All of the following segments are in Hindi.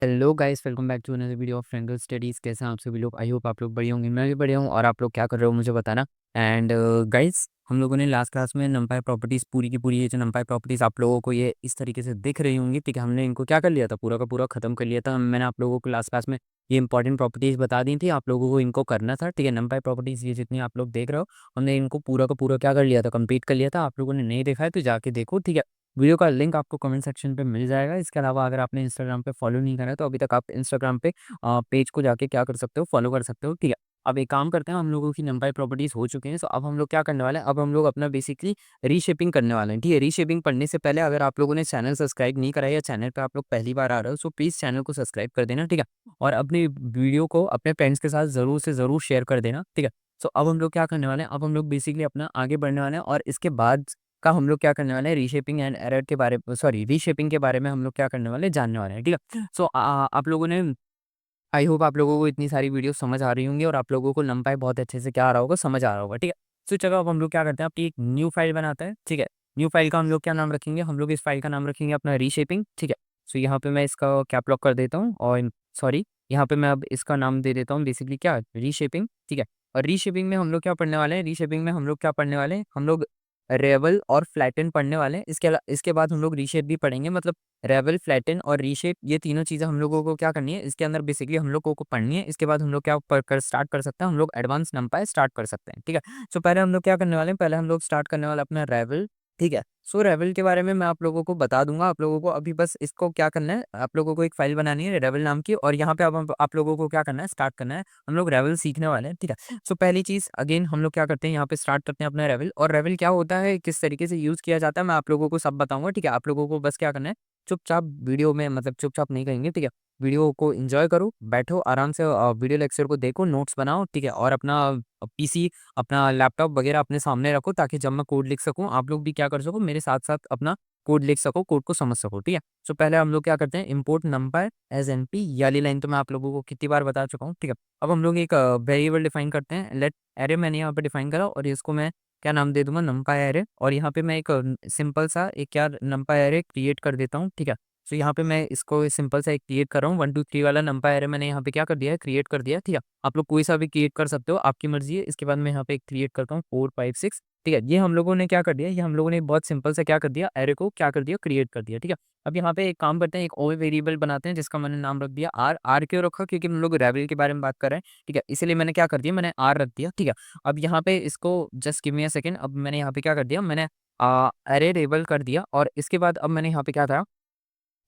Hello guys, welcome back to another video of Frankel studies. कैसे हैं आप सभी लोग? आई होप आप लोग बढ़िया होंगे, मैं भी बढ़िया हूँ। और आप लोग क्या कर रहे हो मुझे बताना। एंड गाइस, हम लोगों ने लास्ट क्लास में नंपाई प्रॉपर्टीज़ पूरी की पूरी, ये जो नंपाई प्रॉपर्टीज़ आप लोगों को ये इस तरीके से दिख रही होंगी, ठीक है, हमने इनको क्या कर लिया था, पूरा का पूरा खत्म कर लिया था। मैंने आप लोगों को लास्ट क्लास में ये इंपॉर्टेंट प्रॉपर्टीज़ बता दी थी, आप लोगों को इनको करना था, ठीक है। नंपाई प्रॉपर्टीज़ ये जितनी आप लोग देख रहे हो, हमने इनको पूरा का पूरा क्या कर लिया था, कंप्लीट कर लिया था। आप लोगों ने नहीं देखा है तो जाके देखो, ठीक है। वीडियो का लिंक आपको कमेंट सेक्शन पे मिल जाएगा। इसके अलावा अगर आपने इंस्टाग्राम पे फॉलो नहीं करा है तो अभी तक आप इंस्टाग्राम पे पेज को जाके क्या कर सकते हो, फॉलो कर सकते हो, ठीक है। अब एक काम करते हैं, हम लोगों की नंपाई प्रॉपर्टीज़ हो चुके हैं, तो अब हम लोग क्या करने वाले हैं, अब हम लोग अपना बेसिकली रीशेपिंग करने वाले हैं, ठीक है। रीशेपिंग पढ़ने से पहले अगर आप लोगों ने चैनल सब्सक्राइब नहीं करा है या चैनल पे आप लोग पहली बार आ रहे हो, सो प्लीज़ चैनल को सब्सक्राइब कर देना, ठीक है। और अपनी वीडियो को अपने फ्रेंड्स के साथ ज़रूर से ज़रूर शेयर कर देना, ठीक है। सो अब हम लोग क्या करने वाले हैं, अब हम लोग बेसिकली अपना आगे बढ़ने वाले हैं और इसके बाद का हम लोग क्या करने वाले हैं, रीशेपिंग एंड एरर के बारे में, सॉरी, रीशेपिंग के बारे में हम लोग क्या करने वाले हैं, जानने वाले हैं, ठीक है। सो आप लोगों ने, आई होप आप लोगों को इतनी सारी वीडियो समझ आ रही होंगी और आप लोगों को नंपाई बहुत अच्छे से क्या आ रहा होगा, समझ आ रहा होगा, ठीक है। सो चलो अब हम लोग क्या करते हैं, अपनी एक न्यू फाइल बनाते हैं, ठीक है। न्यू फाइल का हम लोग क्या नाम रखेंगे, हम लोग इस फाइल का नाम रखेंगे अपना रीशेपिंग, ठीक है। सो यहाँ पे मैं इसका कैप लॉक कर देता हूँ और सॉरी, यहाँ पे मैं अब इसका नाम दे देता हूँ बेसिकली क्या, रीशेपिंग, ठीक है। और रीशेपिंग में हम लोग क्या पढ़ने वाले हैं, रीशेपिंग में हम लोग क्या पढ़ने वाले हैं, हम लोग रेवल और फ्लैटन पढ़ने वाले हैं। इसके बाद हम लोग रीशेप भी पढ़ेंगे, मतलब रेवल, फ्लैटन और रीशेप, ये तीनों चीज़ें हम लोगों को क्या करनी है, इसके अंदर बेसिकली हम लोगों को पढ़नी है। इसके बाद हम लोग क्या कर स्टार्ट कर सकते हैं, हम लोग एडवांस नंपाई स्टार्ट कर सकते हैं, ठीक है। सो पहले हम लोग क्या करने वाले हैं, पहले हम लोग स्टार्ट करने वाले अपना रेवल, ठीक है। सो रेवल के बारे में मैं आप लोगों को बता दूंगा, आप लोगों को अभी बस इसको क्या करना है, आप लोगों को एक फाइल बनानी है रेवल नाम की, और यहाँ पे अब आप लोगों को क्या करना है, स्टार्ट करना है। हम लोग रेवल सीखने वाले हैं, ठीक है। सो पहली चीज़ अगेन हम लोग क्या करते हैं, यहाँ पे स्टार्ट करते हैं अपना रेवल। और रेवल क्या होता है, किस तरीके से यूज़ किया जाता है, मैं आप लोगों को सब बताऊंगा, ठीक है। आप लोगों को बस क्या करना है, चुपचाप वीडियो में, मतलब चुपचाप नहीं कहेंगे, ठीक है। वीडियो को एंजॉय करो, बैठो आराम से, वीडियो लेक्चर को देखो, नोट्स बनाओ, ठीक है। और अपना पीसी, अपना लैपटॉप वगैरह अपने सामने रखो, ताकि जब मैं कोड लिख सकूँ, आप लोग भी क्या कर सको, मेरे साथ साथ अपना कोड लिख सको, कोड को समझ सको, ठीक है। सो पहले हम लोग क्या करते हैं, इंपोर्ट नंपाई एज एनपी, ये वाली लाइन तो मैं आप लोगों को कितनी बार बता चुका हूँ, ठीक है। अब हम लोग एक वेरिएबल डिफाइन करते हैं, लेट एरे मैंने यहाँ पे डिफाइन करा, और इसको मैं क्या नाम दे दूंगा, नंपाई एरे। और यहाँ पे मैं एक सिंपल सा एक क्या नंपाई एरे क्रिएट कर देता हूँ, ठीक है। सो यहाँ पे मैं इसको सिंपल सा एक क्रिएट कर रहा हूँ, 1 2 3 वाला नंपाई एरे मैंने यहाँ पे क्या कर दिया है, क्रिएट कर दिया है, ठीक है। आप लोग कोई सा भी क्रिएट कर सकते हो, आपकी मर्जी है। इसके बाद मैं यहाँ पे एक क्रिएट करता हूँ 4 5 6, ठीक है। ये हम लोगों ने क्या कर दिया, ये हम लोगों ने बहुत सिंपल से क्या कर दिया, एरे को क्या कर दिया, क्रिएट कर दिया, ठीक है। अब यहाँ पे एक काम करते हैं, एक और वेरिएबल बनाते हैं जिसका मैंने नाम रख दिया आर। आर क्यों रखा, क्योंकि हम लोग रेवल के बारे में बात कर रहे हैं, ठीक है, इसलिए मैंने क्या कर दिया, मैंने आर रख दिया, ठीक है। अब यहाँ पे इसको just give me a second, अब मैंने यहाँ पे क्या कर दिया, मैंने एरे लेबल कर दिया। और इसके बाद अब मैंने यहाँ पे क्या था,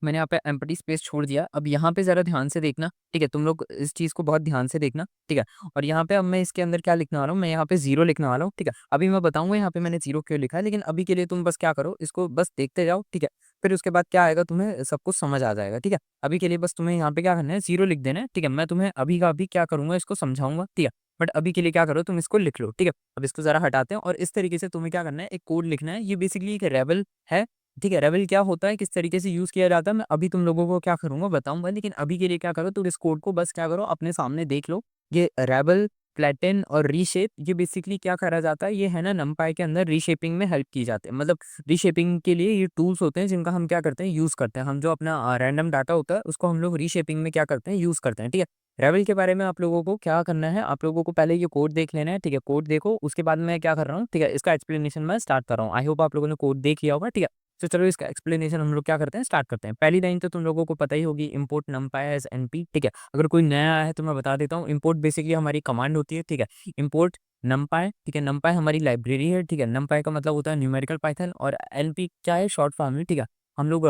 मैंने यहाँ पे एम्प्टी स्पेस छोड़ दिया। अब यहाँ पे ज़रा ध्यान से देखना, ठीक है, तुम लोग इस चीज़ को बहुत ध्यान से देखना, ठीक है। और यहाँ पे अब मैं इसके अंदर क्या लिखने वाला हूँ, मैं यहाँ पे 0 लिखने वाला हूँ, ठीक है। अभी मैं बताऊँगा यहाँ पे मैंने 0 क्यों लिखा है, लेकिन अभी के लिए तुम बस क्या करो, इसको बस देखते जाओ, ठीक है। फिर उसके बाद क्या आएगा, तुम्हें सब कुछ समझ आ जाएगा, ठीक है। अभी के लिए बस तुम्हें यहाँ पे क्या करना है, 0 लिख देना है, ठीक है। मैं तुम्हें अभी का अभी क्या करूँगा, इसको समझाऊंगा, ठीक है। बट अभी के लिए क्या करो, तुम इसको लिख लो, ठीक है। अब इसको ज़रा हटाते हैं और इस तरीके से तुम्हें क्या करना है, एक कोड लिखना है। ये बेसिकली एक रेबल है, ठीक है। रेवल क्या होता है, किस तरीके से यूज़ किया जाता है, मैं अभी तुम लोगों को क्या करूँगा बताऊँगा, लेकिन अभी के लिए क्या करो, तुम इस कोड को बस क्या करो, अपने सामने देख लो। ये रेवल, फ्लैटन और रीशेप, ये बेसिकली क्या करा जाता है, ये है ना नंपाई के अंदर रीशेपिंग में हेल्प की जाती है। मतलब रीशेपिंग के लिए ये टूल्स होते हैं जिनका हम क्या करते हैं, यूज़ करते हैं। हम जो अपना रैंडम डाटा होता है उसको हम लोग रीशेपिंग में क्या करते हैं, यूज़ करते हैं, ठीक है। रेवल के बारे में आप लोगों को क्या करना है, आप लोगों को पहले ये कोड देख लेना है, ठीक है। कोड देखो, उसके बाद मैं क्या कर रहा हूँ, ठीक है, इसका एक्सप्लेनेशन मैं स्टार्ट कर रहा हूँ। आई होप आप लोगों ने कोड देख लिया होगा, ठीक है। तो चलो इसका एक्सप्लेनेशन हम लोग क्या करते हैं, स्टार्ट करते हैं। पहली लाइन तो तुम लोगों को पता ही होगी, इंपोर्ट नंपाई एज एनपी, ठीक है। अगर कोई नया आया है तो मैं बता देता हूँ, इंपोर्ट बेसिकली हमारी कमांड होती है, ठीक है। इंपोर्ट नंपाई, ठीक है। नंपाई हमारी लाइब्रेरी है, ठीक है। नंपाई का मतलब होता है न्यूमेरिकल पाइथन, और एनपी क्या है, शॉर्ट फॉर्म है, ठीक है। हम लोग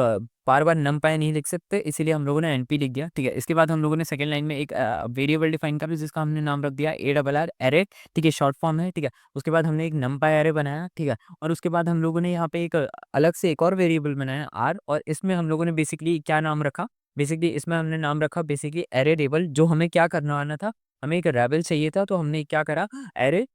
बार बार नंपाई नहीं लिख सकते, इसीलिए हम लोगों ने एनपी लिख दिया, ठीक है। इसके बाद हम लोगों ने सेकंड लाइन में एक वेरिएबल डिफाइन करा जिसका हमने नाम रख दिया ए डबल आर, एरे, ठीक है, शॉर्ट फॉर्म है, ठीक है। उसके बाद हमने एक नंपाई एरे बनाया, ठीक है। और उसके बाद हम लोगों ने यहाँ पे एक अलग से एक और वेरिएबल बनाया आर, और इसमें हम लोगों ने बेसिकली क्या नाम रखा, बेसिकली इसमें हमने नाम रखा बेसिकली एरे टेबल। जो हमें क्या करना आना था, हमें एक रेबल चाहिए था, तो हमने क्या करा, एरे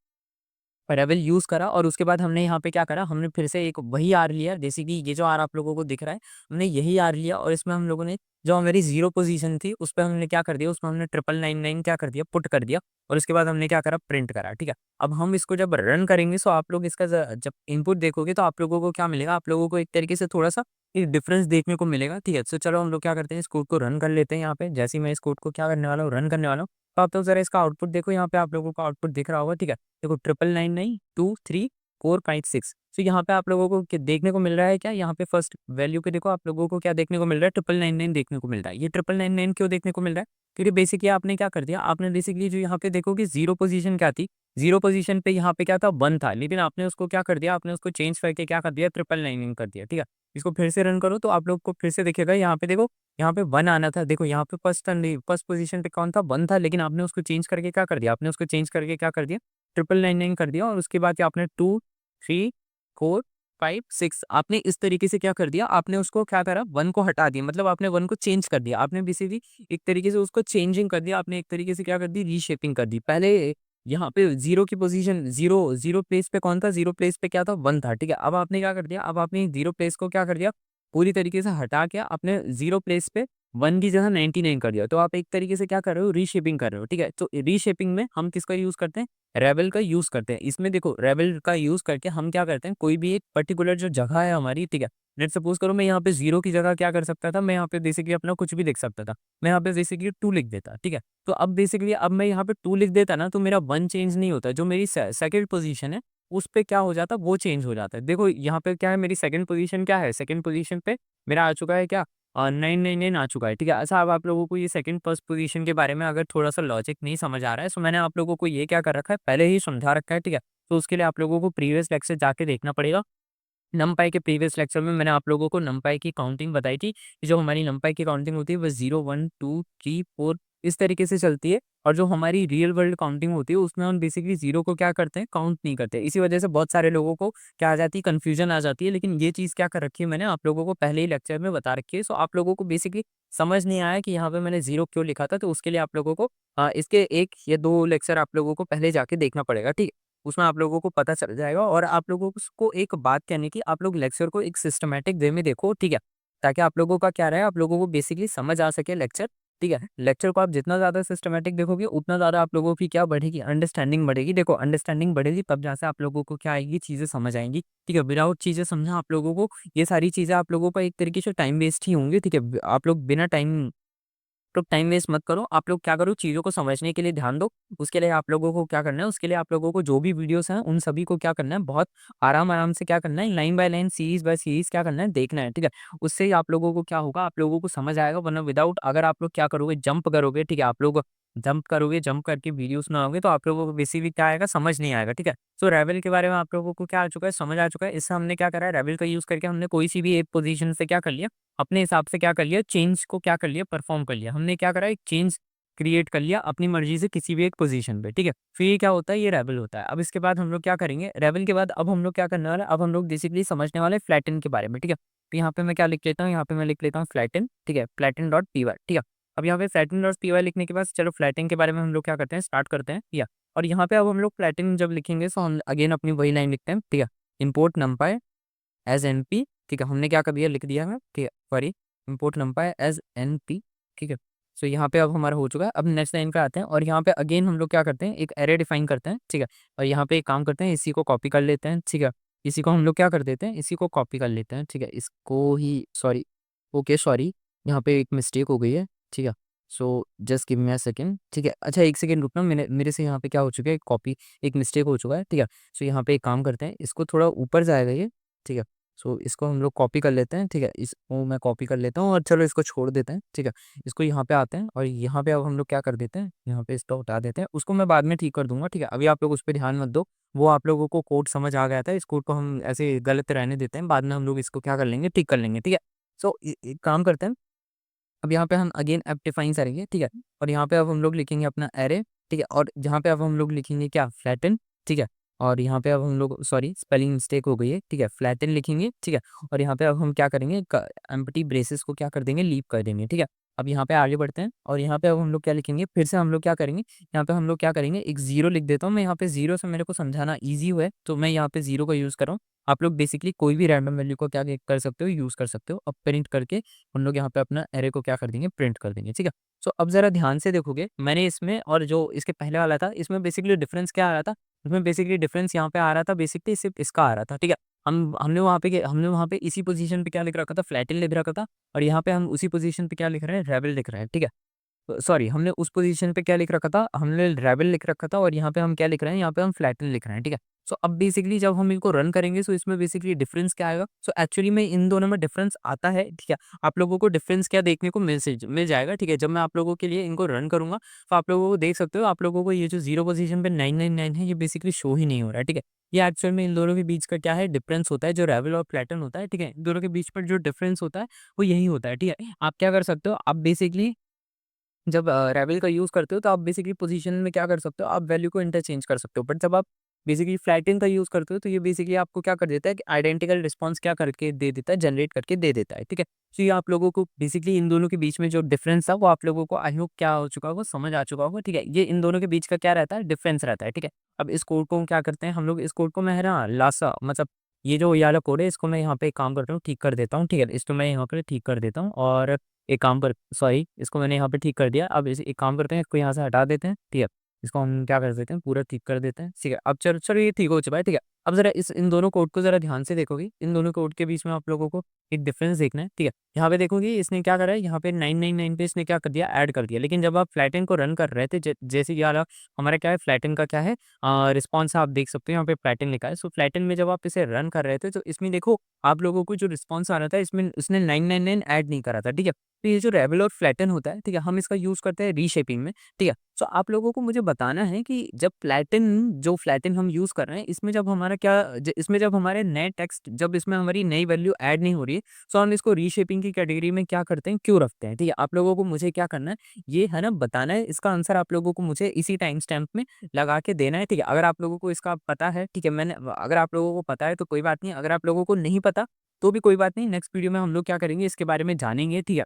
रेबल यूज़ करा। और उसके बाद हमने यहाँ पे क्या करा, हमने फिर से एक वही आर लिया, जैसे कि ये जो आर आप लोगों को दिख रहा है, हमने यही आर लिया। और इसमें हम लोगों ने जो हमारी 0 पोजीशन थी उस पे हमने क्या कर दिया, उसमें हमने 999 क्या कर दिया, पुट कर दिया। और उसके बाद हमने क्या करा, प्रिंट करा, ठीक है। अब हम इसको जब रन करेंगे, सो आप लोग इसका जब इनपुट देखोगे तो आप लोगों को क्या मिलेगा, आप लोगों को एक तरीके से थोड़ा सा एक डिफरेंस देखने को मिलेगा, ठीक है। तो चलो हम लोग क्या करते हैं, इस कोड को रन कर लेते हैं यहाँ पे। जैसे ही मैं इस कोड को क्या करने वाला हूँ, रन करने वाला हूँ, तो आप लोग ज़रा इसका आउटपुट देखो, यहाँ पे आप लोगों को आउटपुट दिख रहा होगा, ठीक है। देखो 999 2 3 4 5 6। तो यहाँ पे आप लोगों को देखने को मिल रहा है क्या, यहाँ पे फर्स्ट वैल्यू के देखो आप लोगों को क्या देखने को मिल रहा है, 999 देखने को मिल रहा है। ये 999 क्यों देखने को मिल रहा है, क्योंकि बेसिकली आपने क्या कर दिया, आपने बेसिकली जो यहाँ पे देखो कि जीरो पोजीशन क्या थी, जीरो पोजीशन पे यहाँ पे क्या था, 1 था, लेकिन आपने उसको क्या कर दिया, आपने उसको चेंज करके क्या कर दिया, 999 कर दिया, ठीक है। इसको फिर से रन करो तो आप लोग को फिर से दिखेगा, यहाँ पे देखो, यहाँ पे 1 आना था। देखो यहाँ पे फर्स्ट पोजीशन पे कौन था, 1 था, लेकिन आपने उसको चेंज करके क्या कर दिया, आपने उसको चेंज करके क्या कर दिया, 999 कर दिया। और उसके बाद क्या आपने 2 3 4 5 6 आपने इस तरीके से क्या कर दिया, आपने उसको क्या करा, 1 को हटा दिया, मतलब आपने 1 को चेंज कर दिया। आपने बेसिकली एक तरीके से उसको चेंजिंग कर दिया, आपने एक तरीके से क्या कर दी, रीशेपिंग कर दी। पहले यहाँ पे जीरो की पोजीशन, जीरो जीरो प्लेस पे कौन था, जीरो प्लेस पे क्या था, 1 था, ठीक है। अब आपने क्या कर दिया, अब आपने जीरो प्लेस को क्या कर दिया, पूरी तरीके से हटा के आपने जीरो प्लेस पे 1 की जगह 99 कर दिया। तो आप एक तरीके से क्या कर रहे हो, रीशेपिंग कर रहे हो, ठीक है। तो रीशेपिंग में हम किसका यूज करते हैं, रेवल का यूज करते हैं। इसमें देखो रेवल का यूज करके हम क्या करते हैं, कोई भी एक पर्टिकुलर जो जगह है हमारी, ठीक है। लेट्स सपोज करो मैं यहाँ पे जीरो की जगह क्या कर सकता था, मैं यहाँ पे बेसिकली अपना कुछ भी लिख सकता था। मैं यहाँ पे बेसिकली 2 लिख देता, ठीक है। तो अब बेसिकली अब मैं यहाँ पे 2 लिख देता ना, तो मेरा 1 चेंज नहीं होता, जो मेरी सेकंड पोजीशन है उस पे क्या हो जाता, वो चेंज हो जाता है। देखो यहाँ पे क्या है, मेरी सेकंड पोजीशन क्या है, सेकंड पोजीशन पे मेरा आ चुका है क्या, 999 आ चुका है, ठीक है। अच्छा, अब आप लोगों को ये सेकंड फर्स्ट पोजीशन के बारे में अगर थोड़ा-सा लॉजिक नहीं समझ आ रहा है, सो मैंने आप लोगों को ये क्या कर रखा है, पहले ही समझा रखा है, ठीक है। तो उसके लिए आप लोगों को प्रीवियस लेक्चर जाके देखना पड़ेगा। नमपाई के प्रीवियस लेक्चर में मैंने आप लोगों को नमपाई की काउंटिंग बताई थी। जो हमारी नमपाई की काउंटिंग होती है वो 0 1 2 3 4 इस तरीके से चलती है। और जो हमारी रियल वर्ल्ड काउंटिंग होती है उसमें हम बेसिकली जीरो को क्या करते हैं, काउंट नहीं करते। इसी वजह से बहुत सारे लोगों को क्या आ जाती है, कन्फ्यूजन आ जाती है। लेकिन ये चीज़ क्या कर रखी है, मैंने आप लोगों को पहले ही लेक्चर में बता रखी है। सो आप लोगों को बेसिकली समझ नहीं आया कि यहाँ पे मैंने जीरो क्यों लिखा था, तो उसके लिए आप लोगों को इसके 1 या 2 लेक्चर आप लोगों को पहले जाके देखना पड़ेगा, ठीक है। उसमें आप लोगों को पता चल जाएगा। और आप लोगों को एक बात कहने की, आप लोग लेक्चर को एक सिस्टमैटिक वे में देखो, ठीक है। ताकि आप लोगों का क्या रहे, आप लोगों को बेसिकली समझ आ सके लेक्चर, ठीक है। लेक्चर को आप जितना ज़्यादा सिस्टमैटिक देखोगे उतना ज़्यादा आप लोगों की क्या बढ़ेगी, अंडरस्टैंडिंग बढ़ेगी। देखो अंडरस्टैंडिंग बढ़ेगी तब जहाँ से आप लोगों को क्या आएगी, चीज़ें समझ आएँगी, ठीक है। विदाउट चीज़ें समझा आप लोगों को ये सारी चीज़ें आप लोगों का एक तरीके से टाइम वेस्ट ही होंगी, ठीक है। आप लोग बिना टाइम वेस्ट मत करो। आप लोग क्या करो, चीज़ों को समझने के लिए ध्यान दो। उसके लिए आप लोगों को क्या करना है, उसके लिए आप लोगों को जो भी वीडियोस हैं उन सभी को क्या करना है, बहुत आराम-आराम से क्या करना है, line by line, series by series क्या करना है, देखना है, ठीक है। उससे ही आप लोगों को क्या होगा, आप लोगों को समझ आएगा। वरना विदाउट अगर आप लोग क्या करोगे, जंप करोगे, ठीक है, आप लोग जंप करोगे, जंप करके वीडियोस बनाओगे तो आप लोगों को बेसिकली क्या आएगा, समझ नहीं आएगा, ठीक है। सो रेवल के बारे में आप लोगों को क्या आ चुका है, समझ आ चुका है। इससे हमने क्या करा है, रेवल का यूज़ करके हमने कोई सी भी एक पोज़ीशन से क्या कर लिया, अपने हिसाब से क्या कर लिया, चेंज को क्या कर लिया, परफ़ॉर्म कर लिया। हमने क्या करा, एक चेंज क्रिएट कर लिया अपनी मर्ज़ी से किसी भी एक पोज़ीशन पे, ठीक है। फिर ये क्या होता है, ये रेबेल होता है। अब इसके बाद हम लोग क्या करेंगे, रेबेल के बाद अब हम लोग क्या करने वाले हैं, अब हम लोग बेसिकली समझने वाले हैं फ्लैटेन के बारे में, ठीक है। तो यहाँ पे मैं क्या लिख लेता हूँ, यहाँ पे मैं लिख लेता हूँ फ्लैटेन, ठीक है, फ्लैटेन.py, ठीक है। अब यहाँ पे फ्लैटेन.py लिखने के बाद चलो फ्लैटेन के बारे में हम लोग क्या करते हैं, स्टार्ट करते हैं, या और यहाँ पे अब हम लोग फ्लैटेन जब लिखेंगे तो हम अगेन अपनी वही लाइन लिखते हैं, ठीक है। इम्पोर्ट नंपाई एज़ एनपी, ठीक है, हमने क्या कर दिया, लिख दिया है, ठीक है, सॉरी, इम्पोर्ट नंपाई एज़ एनपी, ठीक है। सो यहाँ पे अब हमारा हो चुका है। अब नेक्स्ट लाइन पे आते हैं और यहाँ पे अगेन हम लोग क्या करते हैं, एक एरे डिफाइन करते हैं, ठीक है। और यहाँ पे एक काम करते हैं, इसी को कॉपी कर लेते हैं, ठीक है। इसी को हम लोग क्या कर देते हैं, इसी को कॉपी कर लेते हैं, ठीक है। इसको ही सॉरी, ओके सॉरी, यहाँ पे एक मिस्टेक हो गई है, ठीक है। So just give me a second, ठीक है। अच्छा 1 सेकंड रुकना, मैंने मेरे से यहाँ पे क्या हो चुका है, कॉपी एक मिस्टेक हो चुका है, ठीक है। सो यहाँ पे एक काम करते हैं, इसको थोड़ा ऊपर जाएगा ये, ठीक है। सो इसको हम लोग कॉपी कर लेते हैं, ठीक है। इसको मैं कॉपी कर लेता हूँ और चलो इसको छोड़ देते हैं, ठीक है। इसको यहाँ पे आते हैं और यहाँ पे अब हम लोग क्या कर देते हैं, यहाँ पे इसको हटा देते हैं। उसको मैं बाद में ठीक कर दूंगा, ठीक है। अभी आप लोग उस पर ध्यान मत दो। वो आप लोगों को कोड समझ आ गया था, इस कोड को हम ऐसे गलत रहने देते हैं, बाद में हम लोग इसको क्या कर लेंगे, ठीक कर लेंगे, ठीक है। सो एक काम करते हैं, अब यहाँ पे हम अगेन ऐप डिफाइन करेंगे, ठीक है। और यहाँ पे अब हम लोग लिखेंगे अपना एरे, ठीक है। और जहाँ पे अब हम लोग लिखेंगे क्या, फ्लैटन, ठीक है। और यहाँ पे अब हम लोग सॉरी स्पेलिंग मिस्टेक हो गई है, ठीक है, फ्लैटन लिखेंगे, ठीक है। और यहाँ पे अब हम क्या करेंगे, एम्प्टी ब्रेसेस को क्या कर देंगे, लीव कर देंगे, ठीक है। अब यहाँ पे आगे बढ़ते हैं और यहाँ पे अब हम लोग क्या लिखेंगे, फिर से हम लोग क्या करेंगे, यहाँ पे हम लोग क्या करेंगे, एक जीरो लिख देता हूँ मैं। यहाँ पे जीरो से मेरे को समझाना ईजी हुआ है तो मैं यहाँ पे जीरो का यूज़ कर रहा हूँ। आप लोग बेसिकली कोई भी रैंडम वैल्यू को क्या कर सकते हो, यूज़ कर सकते हो। अब प्रिंट करके हम लोग यहाँ पे अपना एरे को क्या कर देंगे, प्रिंट कर देंगे, ठीक है। सो अब ज़रा ध्यान से देखोगे, मैंने इसमें और जो इसके पहले वाला था, इसमें बेसिकली डिफरेंस क्या आ रहा था? इसमें बेसिकली डिफरेंस यहाँ पे आ रहा था, बेसिकली सिर्फ़ इसका आ रहा था, ठीक है। हमने वहाँ पे इसी पोजीशन पे क्या लिख रखा था, फ्लैटन लिख रखा था, और यहाँ पे हम उसी पोजीशन पे क्या लिख रहे हैं, रेबेल लिख रहे हैं, ठीक है। सॉरी, हमने उस पोजीशन पे क्या लिख रखा था, हमने रेबेल लिख रखा था, और यहाँ पे हम क्या लिख रहे हैं, यहाँ पे हम फ्लैटन लिख रहे हैं, ठीक है। सो अब बेसिकली जब हम इनको रन करेंगे, सो इसमें बेसिकली डिफरेंस क्या आएगा, सो एक्चुअली में इन दोनों में डिफरेंस आता है, ठीक है। आप लोगों को डिफरेंस क्या देखने को मिल जाएगा, ठीक है। जब मैं आप लोगों के लिए इनको रन करूंगा, तो आप लोगों को देख सकते हो, आप लोगों को ये जो जीरो पोजीशन पे 999 है, ये बेसिकली शो ही नहीं हो रहा है, ठीक है। ये एक्चुअल में इन दोनों के बीच का क्या है, डिफरेंस होता है, जो रेबेल और फ्लैटन होता है, ठीक है। इन दोनों के बीच पर जो डिफरेंस होता है, वो यही होता है, ठीक है। आप क्या कर सकते हो, आप बेसिकली जब रेबेल का यूज़ करते हो, तो आप बेसिकली पोजीशन में क्या कर सकते हो, आप वैल्यू को इंटरचेंज कर सकते हो। बट जब आप बेसिकली फ्लैटेन का यूज़ करते हो, तो ये बेसिकली आपको क्या कर देता है कि आइडेंटिकल रिस्पॉन्स क्या करके दे देता है, जनरेट करके दे देता है, ठीक है। तो ये आप लोगों को बेसिकली इन दोनों के बीच में जो डिफरेंस था, वो आप लोगों को आई होप क्या हो चुका होगा, समझ आ चुका होगा, ठीक है। ये इन दोनों के बीच का क्या रहता है, डिफरेंस रहता है, ठीक है। अब इस कोड को हम क्या करते हैं, हम लोग इस कोड को मैं है ना लासा मतलब ये वाला कोड है, इसको मैं यहाँ पे एक काम करता हूँ, ठीक कर देता हूँ, ठीक है। इसको मैं यहाँ पे ठीक कर देता हूँ, और एक काम कर सॉरी, इसको मैंने यहाँ पे ठीक कर दिया। अब इसे एक काम करते हैं, इसको यहाँ से हटा देते हैं, ठीक है। इसको हम क्या कर देते हैं, पूरा ठीक कर देते हैं, ठीक है। अब चलो चलो ये ठीक हो चुका है, ठीक है। अब जरा इन दोनों कोड को जरा ध्यान से देखोगे, इन दोनों कोड के बीच में आप लोगों को एक डिफरेंस देखना है, ठीक है। यहाँ पे देखोगे इसने क्या करा है, यहाँ पे 999 पे इसने क्या कर दिया, ऐड कर दिया। लेकिन जब आप फ्लैटेन को रन कर रहे थे, जैसे कि यार हमारा क्या है, फ्लैटेन का क्या है रिस्पॉन्स, आप देख सकते हो यहाँ पे फ्लैटेन लिखा है। सो फ्लैटेन में जब आप इसे रन कर रहे थे, तो इसमें देखो आप लोगों को जो रिस्पॉन्स आ रहा था, इसमें उसने 999 ऐड नहीं करा था, ठीक है। तो ये जो रेबेल और फ्लैटन होता है, ठीक है, हम इसका यूज़ करते हैं रीशेपिंग में, ठीक है। सो आप लोगों को मुझे बताना है कि जब फ्लैटन हम यूज़ कर रहे हैं, इसमें जब हमारा इसमें जब हमारे नए टेक्स्ट, जब इसमें हमारी नई वैल्यू ऐड नहीं हो रही है, सो हम इसको रीशेपिंग की कैटेगरी में क्या करते हैं, क्यों रखते हैं, ठीक है। आप लोगों को मुझे क्या करना है, ये है ना बताना है। इसका आंसर आप लोगों को मुझे इसी टाइम स्टैम्प में लगा के देना है, ठीक है। अगर आप लोगों को इसका पता है, ठीक है, अगर आप लोगों को पता है तो कोई बात नहीं, अगर आप लोगों को नहीं पता तो भी कोई बात नहीं, नेक्स्ट वीडियो में हम लोग क्या करेंगे, इसके बारे में जानेंगे, ठीक है।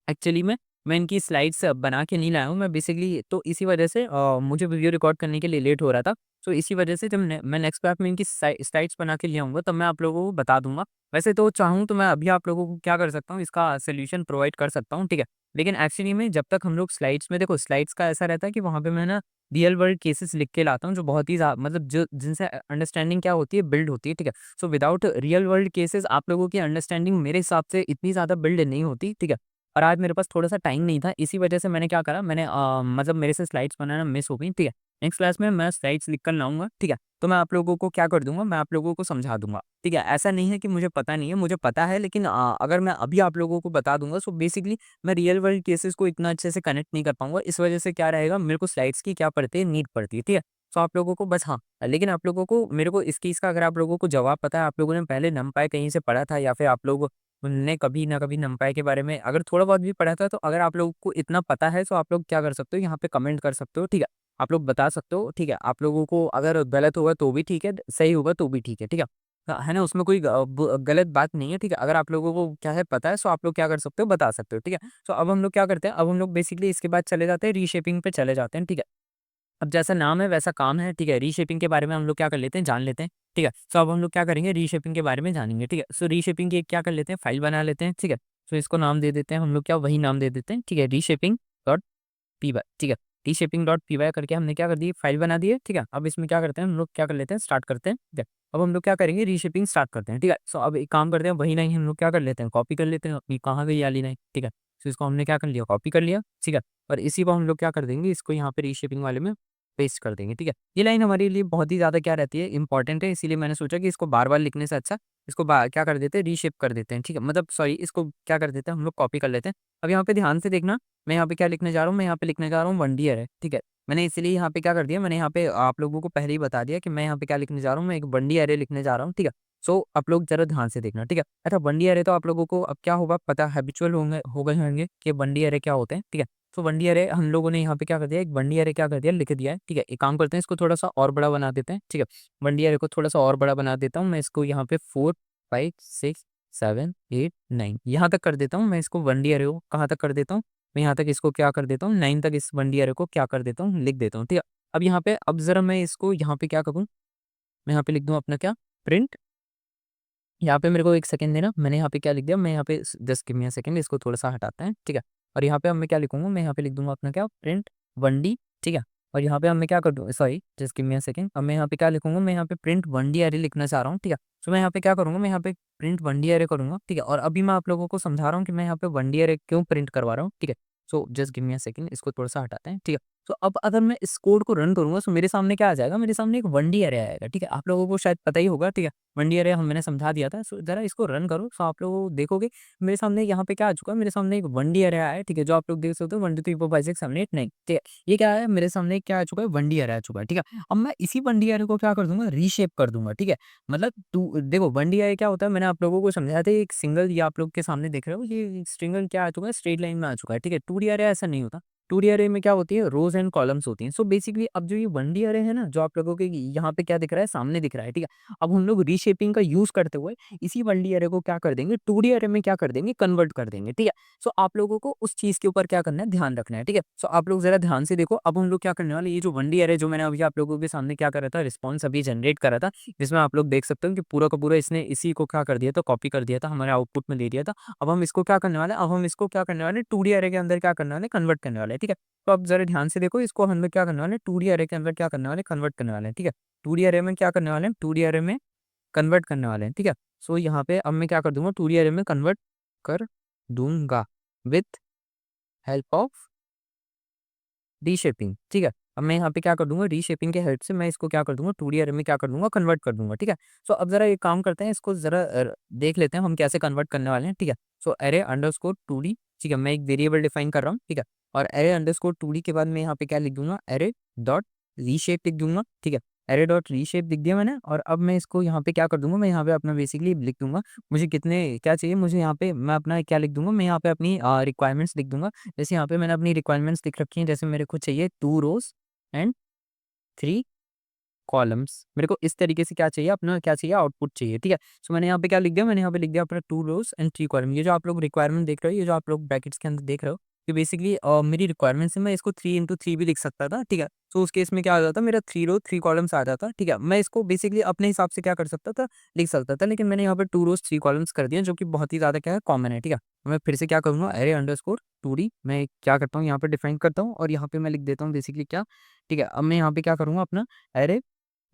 एक्चुअली में मैं इनकी स्लाइड्स बना के नहीं लाया हूँ, मैं बेसिकली तो इसी वजह से मुझे वीडियो रिकॉर्ड करने के लिए लेट हो रहा था। तो इसी वजह से जब मैं नेक्स्ट बार में इनकी स्लाइड्स बना के ले आऊँगा, तब मैं आप लोगों को बता दूँगा। वैसे तो चाहूँ तो मैं अभी आप लोगों को क्या कर सकता हूँ, इसका सॉल्यूशन प्रोवाइड कर सकता हूँ, ठीक है। लेकिन एक्चुअली में जब तक हम लोग स्लाइड्स में, देखो स्लाइड्स का ऐसा रहता है कि वहाँ पे मैं ना रियल वर्ल्ड केसेस लिख के लाता हूँ, जो बहुत ही मतलब जो जिनसे अंडरस्टैंडिंग क्या होती है, बिल्ड होती है, ठीक है। So without real world cases आप लोगों की अंडरस्टैंडिंग मेरे हिसाब से इतनी ज़्यादा बिल्ड नहीं होती, ठीक है। और आज मेरे पास थोड़ा-सा टाइम नहीं था, इसी वजह से मैंने क्या करा, मैंने मतलब मेरे से स्लाइड्स बनाना मिस हो गई, ठीक है। नेक्स्ट क्लास में मैं स्लाइड्स लिख कर लाऊँगा, ठीक है। तो मैं आप लोगों को क्या कर दूँगा, मैं आप लोगों को समझा दूँगा, ठीक है। ऐसा नहीं है कि मुझे पता नहीं है, मुझे पता है, लेकिन अगर मैं अभी आप लोगों को बता दूँगा, सो बेसिकली मैं रियल वर्ल्ड केसेस को इतना अच्छे से कनेक्ट नहीं कर पाऊँगा। इस वजह से क्या रहेगा, मेरे को स्लाइड्स की क्या पड़ती है, नीड पड़ती है, ठीक है। सो आप लोगों को बस हाँ, लेकिन आप लोगों को मेरे को इस चीज़ का अगर आप लोगों को जवाब पता है, आप लोगों ने पहले नमपाई कहीं से पढ़ा था, या फिर आप लोग उनने कभी ना कभी नमपाई के बारे में अगर थोड़ा बहुत भी पढ़ा था, तो अगर आप लोगों को इतना पता है, तो आप लोग क्या कर सकते हो, यहाँ पे कमेंट कर सकते हो, ठीक है। आप लोग बता सकते हो, ठीक है। आप लोगों को अगर गलत होगा तो भी ठीक है, सही होगा तो भी ठीक है, ठीक है। है ना? उसमें कोई गलत बात नहीं है, ठीक है। अगर आप लोगों को क्या है पता है, सो आप लोग क्या कर सकते हो, बता सकते हो, ठीक है। सो अब हम लोग क्या करते हैं, अब हम लोग बेसिकली इसके बाद चले जाते हैं रीशेपिंग पे चले जाते हैं, ठीक है। अब जैसा नाम है वैसा काम है, ठीक है। रीशेपिंग के बारे में हम लोग क्या कर लेते हैं, जान लेते हैं, ठीक है। सो अब हम लोग क्या करेंगे, रीशेपिंग के बारे में जानेंगे, ठीक है। सो रीशेपिंग की एक क्या कर लेते हैं, फाइल बना लेते हैं, ठीक है। सो इसको नाम दे देते हैं हम लोग, क्या वही नाम दे देते हैं, ठीक है, रीशेपिंग डॉट पीवाई, ठीक है। रीशेपिंग डॉट पीवाई करके हमने क्या कर दी, फाइल बना दी है, ठीक है। अब इसमें क्या करते हैं हम लोग, क्या कर लेते हैं, स्टार्ट करते हैं, ठीक है। अब हम लोग क्या करेंगे, रीशेपिंग स्टार्ट करते हैं, ठीक है। सो अब एक काम करते हैं, वही लाइन हम लोग क्या कर लेते हैं, कॉपी कर लेते हैं अपनी, कहाँ गई वाली लाइन, ठीक है। सो इसको हमने क्या कर लिया, कॉपी कर लिया, ठीक है। और इसी को हम लोग क्या कर देंगे, इसको यहाँ पे रीशेपिंग वाले में पेस्ट कर देंगे, ठीक है। ये लाइन हमारे लिए बहुत ही ज़्यादा क्या रहती है, इंपॉर्टेंट है, इसीलिए मैंने सोचा कि इसको बार-बार लिखने से अच्छा इसको क्या कर देते हैं, रीशेप कर देते हैं, ठीक है। मतलब सॉरी, इसको क्या कर देते हैं, हम लोग कॉपी कर लेते हैं। अब यहाँ पे ध्यान से देखना, मैं यहाँ पे क्या लिखने जा रहा हूँ, मैं यहाँ पे लिखने जा रहा हूँ 1 ईयर है, ठीक है। मैंने इसीलिए यहाँ पे क्या कर दिया, मैंने यहाँ पे आप लोगों को पहले ही बता दिया कि मैं यहाँ पे क्या लिखने जा रहा हूँ, मैं एक 1 एरे लिखने जा रहा हूँ, ठीक है। सो आप लोग ज़रा ध्यान से देखना, ठीक है। अच्छा 1 एरे तो आप लोगों को अब क्या होगा पता, हैबिचुअल हो गए होंगे कि 1 एरे क्या होते हैं, ठीक है। तो 1 एरे हम लोगों ने यहाँ पे क्या कर दिया, एक 1 एरे क्या कर दिया, लिख दिया है, ठीक है। एक काम करते हैं, इसको थोड़ा-सा और बड़ा बना देते हैं, ठीक है। 1 एरे को थोड़ा-सा और बड़ा बना देता हूँ, मैं इसको यहाँ पे 4, 5, 6, 7, 8, 9 यहाँ तक कर देता हूँ। मैं इसको 1 एरे को कहाँ तक कर देता हूँ, मैं यहाँ तक इसको क्या कर देता हूँ, 9 तक इस 1 एरे को क्या कर देता हूँ, लिख देता हूँ, ठीक है। अब यहाँ पे अब ज़रा मैं इसको यहाँ पे क्या करूँ, मैं यहाँ पे लिख दूँ अपना क्या, प्रिंट। यहाँ पे मेरे को 1 सेकंड देना, मैंने यहाँ पे क्या लिख दिया, मैं यहाँ पे just give me a second, इसको थोड़ा-सा हटाते हैं, ठीक है। और यहाँ पे अब मैं क्या लिखूँगा, मैं यहाँ पे लिख दूँगा अपना क्या, प्रिंट 1D, ठीक है। और यहाँ पे अब मैं क्या कर दूँ, sorry just give me a second. अब मैं यहाँ पे क्या लिखूँगा, मैं यहाँ पे प्रिंट 1D अरे लिखना चाह रहा हूँ, ठीक है। सो मैं यहाँ पे क्या करूँगा, मैं यहाँ पे प्रिंट 1D अरे करूँगा, ठीक है। और अभी मैं आप लोगों को समझा रहा हूँ कि मैं यहाँ पे 1D अरे क्यों प्रिंट करवा रहा हूँ, ठीक है। So just give me a second, इसको थोड़ा-सा हटाते हैं, ठीक है। तो अब अगर मैं इस कोड को रन करूँगा, सो मेरे सामने क्या आ जाएगा, मेरे सामने एक 1D अरे आएगा, ठीक है। आप लोगों को शायद पता ही होगा, ठीक है। 1D अरे हम मैंने समझा दिया था। सो ज़रा इसको रन करो, सो आप लोग देखोगे मेरे सामने यहाँ पे क्या आ चुका है, मेरे सामने एक 1D अरे आया है, ठीक है। जो आप लोग देख सकते हो 1 2 3 4 5 6 7 8 9, ठीक है। ये क्या है, मेरे सामने क्या आ चुका है, 1D अरे आ चुका है, ठीक है। अब मैं इसी 1D अरे को क्या कर दूँगा, रीशेप कर दूँगा, ठीक है। मतलब टू देखो 1D अरे क्या होता है, मैंने आप लोगों को समझाया था। एक सिंगल ये आप लोग के सामने देख रहे हो, ये सिंगल क्या आ चुका है, स्ट्रेट लाइन में आ चुका है, ठीक है। 2D अरे ऐसा नहीं होता। 2D अरे में क्या होती है, रोज़ एंड कॉलम्स होती हैं। सो बेसिकली अब जो ये 1D अरे है ना, जो आप लोगों के यहाँ पे क्या दिख रहा है, सामने दिख रहा है, ठीक है। अब हम लोग रीशेपिंग का यूज़ करते हुए इसी 1D अरे को क्या कर देंगे, 2D अरे में क्या कर देंगे, कन्वर्ट कर देंगे, ठीक है। सो आप लोगों को उस चीज़ के ऊपर क्या करना है, ध्यान रखना है, ठीक है। सो आप लोग ज़रा ध्यान से देखो, अब हम लोग क्या करने वाले, ये जो 1D अरे जो मैंने अभी आप लोगों के सामने क्या करा था, रिस्पॉन्स अभी जनरेट करा था, जिसमें आप लोग देख सकते हो कि पूरा का पूरा इसने इसी को क्या कर दिया था, कॉपी कर दिया था, हमारे आउटपुट में दे दिया था। अब हम इसको क्या करने वाले हैं, अब हम इसको क्या करने वाले हैं, 2D अरे के अंदर क्या करने वाले हैं, कन्वर्ट करने वाले हैं, ठीक है। तो अब ज़रा ध्यान से देखो, इसको हम लोग क्या करने वाले हैं, 2D अरे के अंदर क्या करने वाले हैं, कन्वर्ट करने वाले हैं, ठीक है। 2D अरे में क्या करने वाले हैं, 2D अरे में कन्वर्ट करने वाले हैं, ठीक है। सो यहाँ पे अब मैं क्या कर दूँगा, 2D अरे में कन्वर्ट कर दूँगा विथ हेल्प ऑफ रीशेपिंग, ठीक है। अब मैं यहाँ पे क्या कर दूँगा, रीशेपिंग के हेल्प से मैं इसको क्या कर दूँगा, 2D अरे में क्या कर दूँगा, कन्वर्ट कर दूँगा, ठीक है। सो अब ज़रा एक काम करते हैं, इसको ज़रा देख लेते हैं हम कैसे कन्वर्ट करने वाले हैं, ठीक है। सो अरे अंडरस्कोर 2D, ठीक है, मैं एक वेरिएबल डिफाइन कर रहा हूँ, ठीक है। और अरे अंडरस्कोर 2D के बाद मैं यहाँ पे क्या लिख दूँगा, अरे डॉट रीशेप लिख दूँगा, ठीक है। अरे डॉट रीशेप लिख दिया मैंने, और अब मैं इसको यहाँ पे क्या कर दूँगा, मैं यहाँ पे अपना बेसिकली लिख दूँगा, मुझे कितने क्या चाहिए, मुझे यहाँ पे मैं अपना क्या लिख दूँगा, मैं यहाँ पे अपनी रिक्वायरमेंट्स लिख दूँगा। जैसे यहाँ पे मैंने अपनी रिक्वायरमेंट्स लिख रखी हैं, जैसे मेरे को चाहिए 2 रोज़ एंड 3 कॉलम्स। मेरे को इस तरीके से क्या चाहिए, अपना क्या चाहिए, आउटपुट चाहिए, ठीक है। सो मैंने यहाँ पे क्या लिख दिया, मैंने यहाँ पे लिख दिया अपना 2 रोज़ एंड 3 कॉलम। ये जो आप लोग रिक्वायरमेंट देख रहे हो, ये जो आप लोग ब्रैकेट्स के अंदर देख रहे हो, ये बेसिकली मेरी रिक्वायरमेंट्स है। मैं इसको 3 इंटू 3 भी लिख सकता था, ठीक है। सो उस केस में क्या आ जाता, मेरा 3 रो 3 कॉलम्स आ जाता, ठीक है। मैं इसको बेसिकली अपने हिसाब से क्या कर सकता था, लिख सकता था, लेकिन मैंने यहाँ पे 2 रोज़ 3 कॉलम्स कर दिए, जो कि बहुत ही ज़्यादा क्या है, कॉमन है, ठीक है। मैं फिर से क्या करूँगा, अरे अंडरस्कोर 2D मैं क्या करता हूँ, यहाँ पे डिफाइन करता हूँ, और यहाँ पे मैं लिख देता हूँ बेसिकली क्या, ठीक है। अब मैं यहाँ पे क्या करूँगा, अपना अरे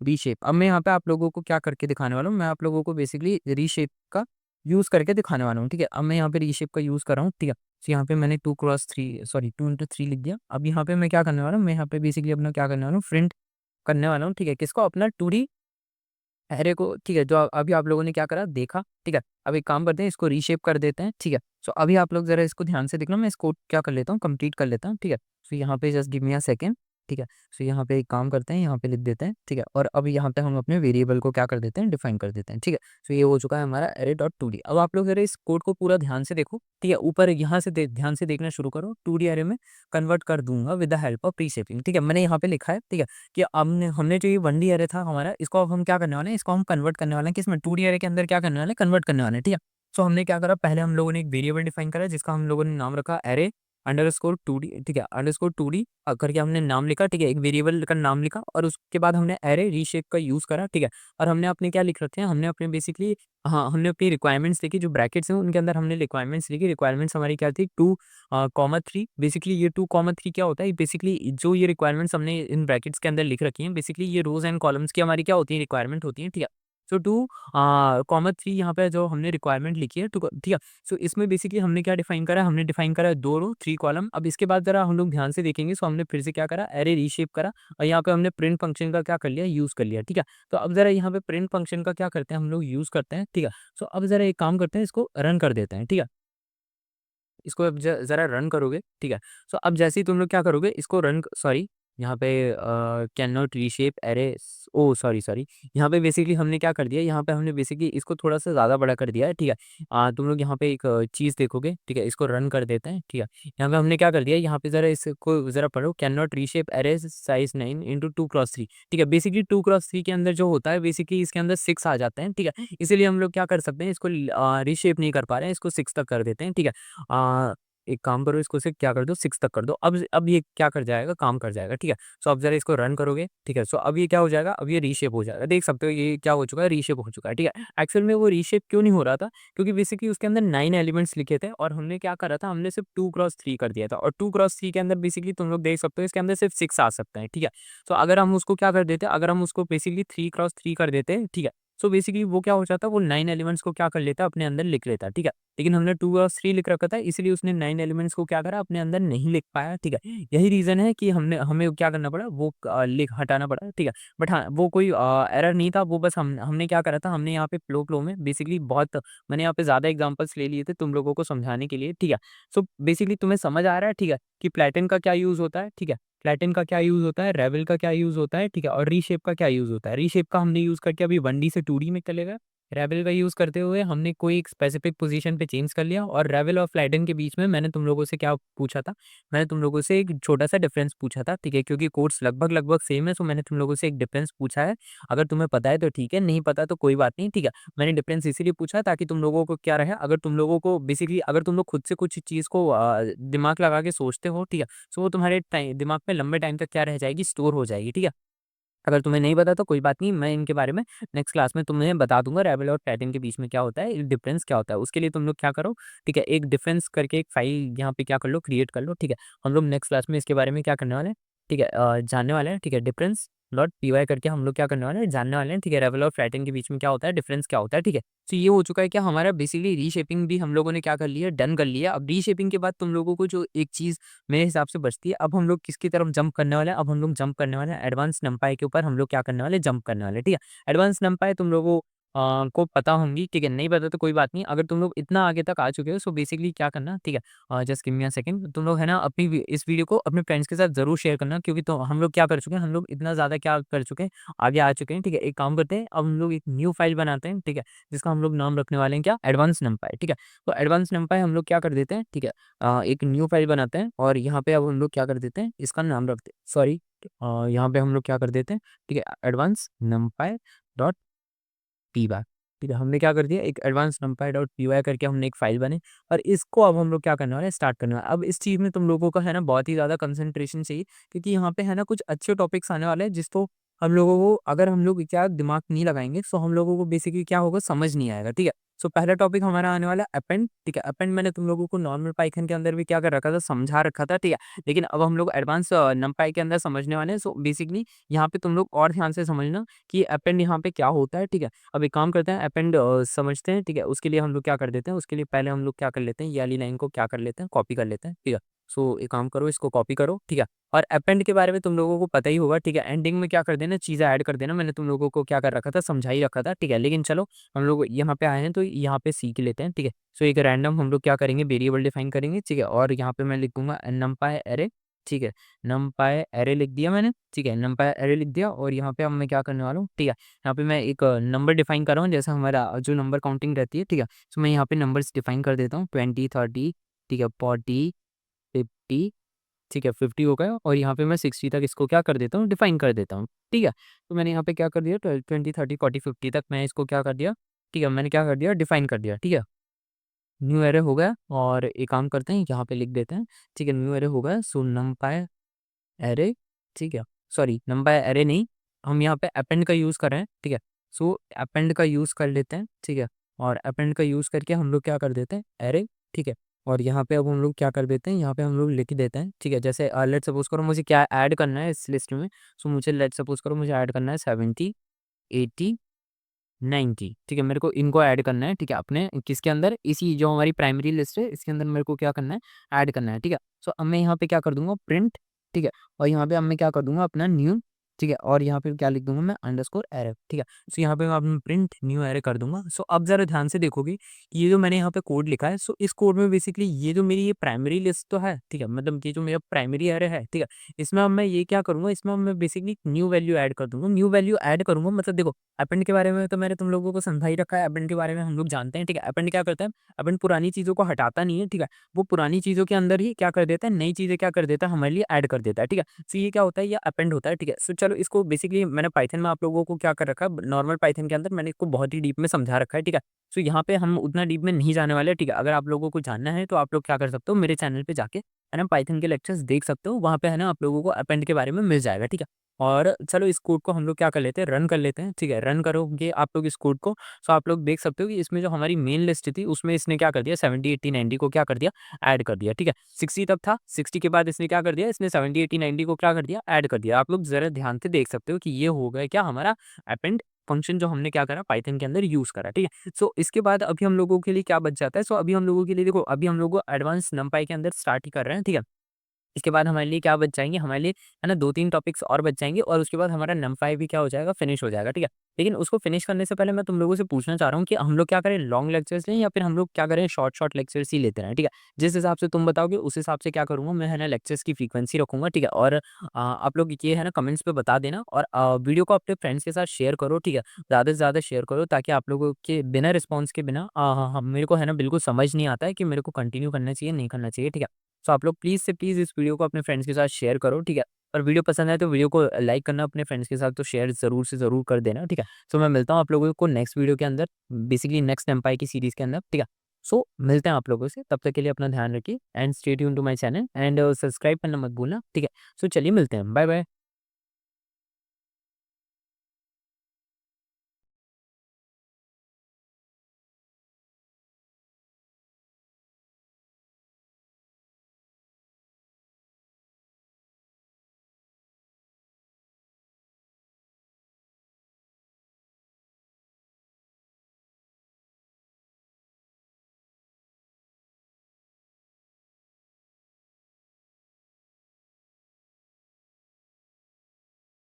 रीशेप। अब मैं यहाँ पे आप लोगों को क्या करके दिखाने वाला हूँ, मैं आप लोगों को बेसिकली रीशेप का यूज़ करके दिखाने वाला हूँ, ठीक है। अब मैं यहाँ पे रीशेप का यूज़ कर रहा हूँ, ठीक है। तो यहाँ पे मैंने 2 क्रॉस 3 सॉरी 2 इंटू 3 लिख दिया। अब यहाँ पे मैं क्या करने वाला हूँ, मैं यहाँ पे बेसिकली अपना क्या करने वाला हूँ, प्रिंट करने वाला हूँ, ठीक है। किसको, अपना 2D अरे को, ठीक है। जो अभी आप लोगों ने क्या करा देखा, ठीक है। अब एक काम करते हैं, इसको रीशेप कर देते हैं, ठीक है। सो अभी आप लोग ज़रा इसको ध्यान से देखना, मैं इसको क्या कर लेता हूँ, कंप्लीट कर लेता हूँ, ठीक है। सो यहाँ पे just give me a second, ठीक है। सो यहाँ पे एक काम करते हैं, यहाँ पे लिख देते हैं, ठीक है। और अब यहाँ पे हम अपने वेरिएबल को क्या कर देते हैं, डिफाइन कर देते हैं, ठीक है। सो ये हो चुका है हमारा अरे डॉट 2D। अब आप लोग ज़रा इस कोड को पूरा ध्यान से देखो, ठीक है। ऊपर यहाँ से ध्यान से देखना शुरू करो, 2D अरे में कन्वर्ट कर दूंगा with the help of reshaping, ठीक है। मैंने यहाँ पे लिखा है, ठीक है, कि हमने हमने जो ये 1D अरे था हमारा, इसको अब हम क्या करने वाले हैं, इसको हम कन्वर्ट करने वाले हैं, किसमें, 2D अरे के अंदर क्या करने वाले हैं, कन्वर्ट करने वाले हैं, ठीक है। सो हमने क्या करा, पहले हम लोगों ने एक वेरिएबल डिफाइन करा, जिसका हम लोगों ने नाम रखा अरे अंडरस्कोर 2D, ठीक है। अंडरस्कोर 2D करके हमने नाम लिखा, ठीक है, एक वेरिएबल का नाम लिखा, और उसके बाद हमने अरे रीशेप का यूज़ करा, ठीक है। और हमने अपने क्या लिख रखे हैं, हमने अपने बेसिकली, हाँ, हमने अपनी रिक्वायरमेंट्स लिखी, जो ब्रैकेट्स हैं उनके अंदर हमने रिक्वायरमेंट्स लिखी। रिक्वायरमेंट्स हमारी क्या थी, 2 कॉमा 3। बेसिकली ये 2 कॉमा 3 क्या होता है, बेसिकली जो ये रिक्वायरमेंट्स हमने इन ब्रैकेट्स के अंदर लिख रखी हैं, बेसिकली ये रोज़ एंड कॉलम्स की हमारी क्या होती है, रिक्वायरमेंट होती है, ठीक है। सो 2 कॉमा 3 यहाँ पे जो हमने रिक्वायरमेंट लिखी है, ठीक है। सो इसमें बेसिकली हमने क्या डिफाइन करा है, हमने डिफाइन करा है 2 रो 3 कॉलम। अब इसके बाद ज़रा हम लोग ध्यान से देखेंगे, सो हमने फिर से क्या करा, अरे रीशेप करा, और यहाँ पे हमने प्रिंट फंक्शन का क्या कर लिया, यूज़ कर लिया, ठीक है। तो अब ज़रा यहाँ पे प्रिंट फंक्शन का क्या करते हैं, हम लोग यूज़ करते हैं, ठीक है। सो अब ज़रा एक काम करते हैं, इसको रन कर देते हैं, ठीक है। इसको अब ज़रा रन करोगे, ठीक है। सो अब जैसे ही तुम लोग क्या करोगे, इसको रन सॉरी यहाँ पे कैन नॉट रीशेप अरे, ओह सॉरी सॉरी, यहाँ पे बेसिकली हमने क्या कर दिया, यहाँ पे हमने बेसिकली इसको थोड़ा-सा ज़्यादा बड़ा कर दिया है, ठीक है। तुम लोग यहाँ पे एक चीज़ देखोगे, ठीक है, इसको रन कर देते हैं, ठीक है। यहाँ पे हमने क्या कर दिया, यहाँ पे ज़रा इसको ज़रा पढ़ो, कैन नॉट रीशेप अरे साइज़ 9 इंटू 2 क्रॉस 3, ठीक है। बेसिकली 2 क्रॉस 3 के अंदर जो होता है, बेसिकली इसके अंदर 6 आ जाते हैं, ठीक है। इसीलिए हम लोग क्या कर सकते हैं, इसको रीशेप नहीं कर पा रहे हैं, इसको 6 तक कर देते हैं, ठीक है। एक काम करो, इसको से क्या कर दो 6 तक कर दो। अब ये क्या कर जाएगा, काम कर जाएगा, ठीक है। सो अब जरा इसको रन करोगे, ठीक है। सो अब ये क्या हो जाएगा, अब ये रीशेप हो जाएगा, देख सकते हो ये क्या हो चुका है, रीशेप हो चुका है, ठीक है। एक्चुअल में वो रीशेप क्यों नहीं हो रहा था, क्योंकि बेसिकली उसके अंदर 9 एलिमेंट्स लिखे थे और हमने क्या करा था, हमने सिर्फ 2x3 कर दिया था, और 2x3 के अंदर बेसिकली तुम लोग देख सकते हो इसके अंदर सिर्फ 6 आ सकते हैं, ठीक है। तो अगर हम उसको क्या कर देते, अगर हम उसको बेसिकली 3x3 कर देते, ठीक है। सो बेसिकली वो क्या हो जाता, वो 9 एलिमेंट्स को क्या कर लेता, अपने अंदर लिख लेता, ठीक है। लेकिन हमने 2x3 लिख रखा था, इसलिए उसने 9 एलिमेंट्स को क्या करा, अपने अंदर नहीं लिख पाया, ठीक है। यही रीज़न है कि हमें क्या करना पड़ा, वो लिख हटाना पड़ा, ठीक है। बट हाँ, वो कोई एरर नहीं था, वो बस हमने क्या करा था, हमने यहाँ पे फ्लो में बेसिकली बहुत मैंने यहाँ पे ज़्यादा एग्ज़ाम्पल्स ले लिए थे तुम लोगों को समझाने के लिए, ठीक है। सो बेसिकली तुम्हें समझ आ रहा है, ठीक है, कि प्लैटिन का क्या यूज़ होता है, ठीक है। प्लैटिन का क्या यूज़ होता है, रेवल का क्या यूज़ होता है, ठीक है, और रीशेप का क्या यूज़ होता है। रीशेप का हमने यूज़ करके अभी 1D से 2D में चले गए। रेवल का यूज़ करते हुए हमने कोई एक स्पेसिफिक पोज़ीशन पे चेंज कर लिया, और रेवल और प्लैटिन के बीच में मैंने तुम लोगों से क्या पूछा था, मैंने तुम लोगों से एक छोटा-सा डिफरेंस पूछा था, ठीक है, क्योंकि कोड्स लगभग-लगभग सेम है, सो मैंने तुम लोगों से एक डिफरेंस पूछा है। अगर तुम्हें पता है तो ठीक है, नहीं पता तो कोई बात नहीं, ठीक है। मैंने डिफरेंस इसीलिए पूछा ताकि तुम लोगों को क्या रहे, अगर तुम लोगों को बेसिकली अगर तुम लोग खुद से कुछ चीज़ को दिमाग लगा के सोचते हो, ठीक है, सो वो तुम्हारे दिमाग में लंबे टाइम तक क्या रह जाएगी, स्टोर हो जाएगी, ठीक है। अगर तुम्हें नहीं पता तो कोई बात नहीं, मैं इनके बारे में नेक्स्ट क्लास में तुम्हें बता दूँगा, रेबेल और पैटर्न के बीच में क्या होता है, डिफरेंस क्या होता है। उसके लिए तुम लोग क्या करो, ठीक है, एक डिफरेंस करके एक फाइल यहाँ पे क्या कर लो, क्रिएट कर लो, ठीक है। हम लोग नेक्स्ट क्लास में इसके बारे में क्या करने वाले हैं, ठीक है, जानने वाले हैं, ठीक है। डिफरेंस डॉट पीवाई करके हम लोग क्या करने वाले हैं, जानने वाले हैं, ठीक है। रेबेल और पैटर्न के बीच में क्या होता है, डिफरेंस क्या होता है, ठीक है। तो ये हो चुका है क्या, हमारा बेसिकली रीशेपिंग भी हम लोगों ने क्या कर लिया, डन कर लिया। अब रीशेपिंग के बाद तुम लोगों को जो एक चीज़ मेरे हिसाब से बचती है, अब हम लोग किसकी तरफ जंप करने वाले हैं, अब हम लोग जंप करने वाले हैं एडवांस नंपाई के ऊपर, हम लोग क्या करने वाले हैं, जंप करने वाले हैं, ठीक है। एडवांस नंपाई तुम लोगों को पता होंगी, ठीक है, नहीं पता तो कोई बात नहीं। अगर तुम लोग इतना आगे तक आ चुके हो, सो बेसिकली क्या करना, ठीक है, just give me a second, तुम लोग है ना अपनी इस वीडियो को अपने फ्रेंड्स के साथ जरूर शेयर करना, क्योंकि तो हम लोग क्या कर चुके हैं, हम लोग इतना ज़्यादा क्या कर चुके हैं, आगे आ चुके हैं, ठीक है। एक काम करते हैं, अब हम लोग एक न्यू फाइल बनाते हैं, ठीक है, जिसका हम लोग नाम रखने वाले हैं क्या, एडवांस नंपाई, ठीक है। तो एडवांस नंपाई हम लोग क्या कर देते हैं, ठीक है, एक न्यू फाइल बनाते हैं, और यहाँ पे अब हम लोग क्या कर देते हैं, इसका नाम रखते हैं, सॉरी, यहाँ पे हम लोग क्या कर देते हैं, ठीक है, एडवांस नंपाई डॉट पीवाई, ठीक है। हमने क्या कर दिया, एक एडवांस नंपाई डॉट पीवाई करके हमने एक फाइल बनी, और इसको अब हम लोग क्या करने वाले हैं, स्टार्ट करने वाले हैं। अब इस चीज़ में तुम लोगों का है ना बहुत ही ज़्यादा कंसंट्रेशन चाहिए, क्योंकि यहाँ पे है ना कुछ अच्छे टॉपिक्स आने वाले हैं, जिसको हम लोगों को अगर हम लोग क्या दिमाग नहीं लगाएंगे, तो हम लोगों को बेसिकली क्या होगा, समझ नहीं आएगा, ठीक है। सो पहला टॉपिक हमारा आने वाला है अपेंड, ठीक है। अपेंड मैंने तुम लोगों को नॉर्मल पाइथन के अंदर भी क्या कर रखा था, समझा रखा था, ठीक है। लेकिन अब हम लोग एडवांस नंपाई के अंदर समझने वाले हैं। सो बेसिकली यहाँ पे तुम लोग और ध्यान से समझना कि अपेंड यहाँ पे क्या होता है, ठीक है। अब एक काम करते हैं, अपेंड समझते हैं, ठीक है। उसके लिए हम लोग क्या कर देते हैं, उसके लिए पहले हम लोग क्या कर लेते हैं, ये वाली लाइन को क्या कर लेते हैं, कॉपी कर लेते हैं, ठीक है। सो एक काम करो, इसको कॉपी करो, ठीक है। और अपेंड के बारे में तुम लोगों को पता ही होगा, ठीक है। एंडिंग में क्या कर देना, चीज़ें ऐड कर देना, मैंने तुम लोगों को क्या कर रखा था, समझा ही रखा था, ठीक है। लेकिन चलो हम लोग यहाँ पे आए हैं तो यहाँ पे सीख लेते हैं, ठीक है। सो एक रैंडम हम लोग क्या करेंगे, वेरिएबल डिफाइन करेंगे, ठीक है। और यहाँ पे मैं लिखूंगा नंपाई एरे, ठीक है। नंपाई एरे लिख दिया मैंने, ठीक है, नंपाई एरे लिख दिया। और यहाँ पे अब मैं क्या करने वाला हूँ, ठीक है, यहाँ पे मैं एक नंबर डिफाइन कर रहा हूँ, जैसा हमारा जो नंबर काउंटिंग रहती है, ठीक है। सो मैं यहाँ पे नंबर्स डिफाइन कर देता हूँ, 20 30, ठीक है, 40 50, ठीक है, 50 हो गया, और यहाँ पे मैं 60 तक इसको क्या कर देता हूँ, डिफाइन कर देता हूँ, ठीक है। तो मैंने यहाँ पे क्या कर दिया, 12 20 30 40 50 तक मैं इसको क्या कर दिया, ठीक है, मैंने क्या कर दिया, डिफाइन कर दिया, ठीक है। न्यू एरे हो गया, और एक काम करते हैं, यहाँ पे लिख देते हैं, ठीक है, न्यू एरे हो गया। सो नंपाई एरे, ठीक है, सॉरी नंपाई एरे नहीं, हम यहाँ पे अपेंड का यूज़ कर रहे हैं, ठीक है। सो अपेंड का यूज़ कर लेते हैं, ठीक है। और अपेंड का यूज़ करके हम लोग क्या कर देते हैं, एरे, ठीक है। और यहाँ पे अब हम लोग क्या कर देते हैं, यहाँ पे हम लोग लिख देते हैं, ठीक है। जैसे लेट सपोज करो मुझे क्या ऐड करना है इस लिस्ट में, सो मुझे लेट सपोज करो मुझे ऐड करना है 70 80 90, ठीक है। मेरे को इनको ऐड करना है, ठीक है, अपने किसके अंदर, इसी जो हमारी प्राइमरी लिस्ट है इसके अंदर मेरे को क्या करना है, ऐड करना है, ठीक है। सो अब मैं यहाँ पे क्या कर दूंगा, प्रिंट, ठीक है। और यहाँ पे अब मैं क्या कर दूंगा, अपना न्यू, ठीक है। और यहाँ पे क्या लिख दूंगा मैं, अंडरस्कोर एरे, ठीक है। सो यहाँ पे मैं अपना प्रिंट न्यू एरे कर दूंगा। सो अब जरा ध्यान से देखोगे, ये जो मैंने यहाँ पे कोड लिखा है, सो इस कोड में बेसिकली ये जो मेरी ये प्राइमरी लिस्ट तो है, ठीक है, मतलब ये जो मेरा प्राइमरी एरे है, ठीक है। इसमें अब मैं ये क्या करूंगा, इसमें अब मैं बेसिकली न्यू वैल्यू ऐड कर दूंगा। न्यू वैल्यू ऐड करूंगा मतलब देखो, अपेंड के बारे में तो मैंने तुम लोगों को समझा ही रखा है, अपेंड के बारे में हम लोग जानते हैं, ठीक है। अपेंड क्या करता है, अपेंड पुरानी चीज़ों को हटाता नहीं है, ठीक है। वो पुरानी चीज़ों के अंदर ही क्या कर देता है, नई चीज़ें क्या कर देता है, हमारे लिए ऐड कर देता है, ठीक है। सो ये क्या होता है, ये अपेंड होता है, ठीक है। सो चलो इसको बेसिकली मैंने पाइथन में आप लोगों को क्या कर रखा है, नॉर्मल पाइथन के अंदर मैंने इसको बहुत ही डीप में समझा रखा है, ठीक है। सो यहाँ पे हम उतना डीप में नहीं जाने वाले, ठीक है। अगर आप लोगों को जानना है तो आप लोग क्या कर सकते हो, मेरे चैनल पे जाके है ना पाइथन के लेक्चर्स देख सकते हो, वहाँ पे है ना आप लोगों को अपेंड के बारे में मिल जाएगा, ठीक है। और चलो इस कोड को हम लोग क्या कर लेते हैं, रन कर लेते हैं, ठीक है। रन करोगे आप लोग इस कोड को, सो आप लोग देख सकते हो कि इसमें जो हमारी मेन लिस्ट थी उसमें इसने क्या कर दिया, 70, 80, 90 को क्या कर दिया, ऐड कर दिया, ठीक है। 60 तक था, 60 के बाद इसने क्या कर दिया, इसने 70, 80, 90 को क्या कर दिया, ऐड कर दिया। आप लोग ज़रा ध्यान से देख सकते हो कि ये हो गया क्या हमारा अपेंड फंक्शन, जो हमने क्या करा पाइथन के अंदर यूज़ करा, ठीक है। सो इसके बाद अभी हम लोगों के लिए क्या बच जाता है, सो अभी हम लोगों के लिए देखो, अभी हम लोग एडवांस नंपाई के अंदर स्टार्ट ही कर रहे हैं, ठीक है। इसके बाद हमारे लिए क्या बच जाएँगे, हमारे लिए है ना 2-3 टॉपिक्स और बच जाएँगे और उसके बाद हमारा नम5 भी क्या हो जाएगा, फिनिश हो जाएगा, ठीक है। लेकिन उसको फिनिश करने से पहले मैं तुम लोगों से पूछना चाह रहा हूँ कि हम लोग क्या करें, लॉन्ग लेक्चर्स लें या फिर हम लोग क्या करें, शॉर्ट लेक्चर्स ही लेते रहें, ठीक है। जिस हिसाब से तुम बताओगे उस हिसाब से क्या करूँगा मैं, है ना लेक्चर्स की फ्रीक्वेंसी रखूँगा, ठीक है। और आप लोग ये है ना कमेंट्स पे बता देना और वीडियो को अपने फ्रेंड्स के साथ शेयर करो, ठीक है। ज़्यादा से ज़्यादा शेयर करो ताकि आप लोगों के बिना रिस्पॉन्स के बिना मेरे को है ना बिल्कुल समझ नहीं आता है कि मेरे को कंटिन्यू करना चाहिए, नहीं करना चाहिए, ठीक है। सो आप लोग प्लीज़ से प्लीज़ इस वीडियो को अपने फ्रेंड्स के साथ शेयर करो, ठीक है। और वीडियो पसंद आए तो वीडियो को लाइक करना, अपने फ्रेंड्स के साथ तो शेयर ज़रूर से ज़रूर कर देना, ठीक है। सो मैं मिलता हूँ आप लोगों को नेक्स्ट वीडियो के अंदर, बेसिकली नेक्स्ट एम्पायर की सीरीज़ के अंदर, ठीक है। सो मिलते हैं आप लोगों से, तब तक के लिए अपना ध्यान रखिए and stay tuned to my channel and subscribe करना मत भूलना, ठीक है। सो चलिए मिलते हैं, बाय बाय।